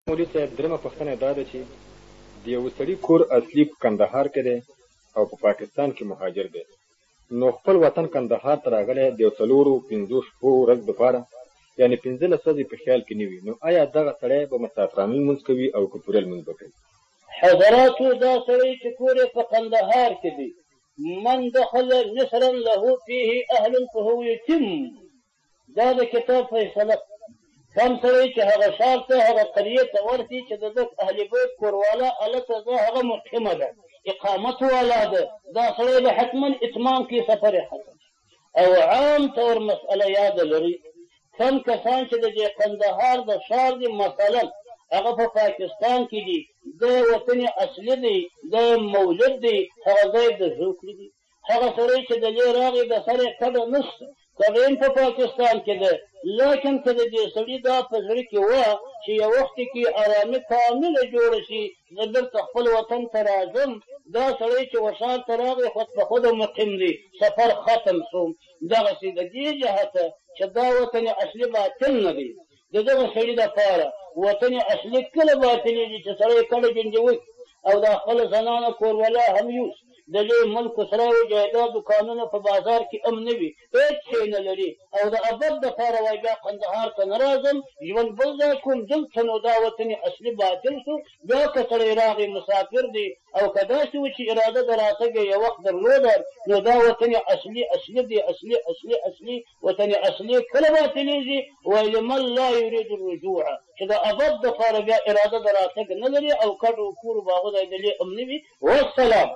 مولوي صاحب درېمه پوښتنه دا ده چې د یو سړي کور اصلي په کندهار کې دی او په پاکستان کې مهاجر دی، نو خپل وطن کندهار ته راغلی د یو 4-5 شپو ورځ دپاره، یعنې 15 ورځې په خیال کې نه وي، نو آیا دغه سړی به مسافرانه لمونځ کوي او که پوره لمونځ به کوي؟ حضراتو دا سړی چې کور یې په کندهار کې دی، من دخل مصرا له فيه اهل فهو یتم، دا د کتاب فیصله. کم سړی چې هغه ښار ته هغه قریې ته ورسي چې د ده اهل بیت کوروالا هلته ده هغه مقیمه ده، اقامت والا ده، دا سړی به حتما اتمام کړي سفر یې ختم. او عام طور مسئله یاده لري، کم کسان چې د دې کندهار د ښار دي مثلا هغه په پاکستان کې دي، د وطن اصلي دی، د مولد دی، هغه ځای د زوکړي دي، هغه سړی چې د دې راغی د سر یې کډه نشته، هغه هم په پاکستان کې ده، لیکن که د دې سړي دا په زړه کې وه چې یو وخت کې ارامي کامله جوړه شي زه بېرته خپل وطن ته راځم، دا سړی چې وښار ته راغی خود په خوده مقیم دی، سفر ختم شو. دغسې د دې جهته چې دا وطن اصلي باطل نه دی، د دغه سړي دپاره وطن اصلي کله باطلېږي چې سړی کله جنجوي او دا خپل زنانه کوروالا هم یوسي، د لوی ملک سراو جایدادو قانونه په بازار کې هم نه وي، هېڅ شی نه لري، او د ابد دپاره وایي بیا کندهار ته نه راځم، ژوند بل ځای کوم، دلته نو دا وطن اصلي باطل شو. بیا که سړی راغی مسافر دی او که داسې و چې اراده د راتګ یو وخت درلوده، نو دا وطن اصلي اصلي دی، اصلي اصلي اصلي وطن اصلي کله باطلېږي؟ وایي لمن لا یرید الرجوع، چې د ابد دپاره بیا اراده د راتګ نه لري او کډ و کور و باغونه یې د لې هم نه وي. والسلام.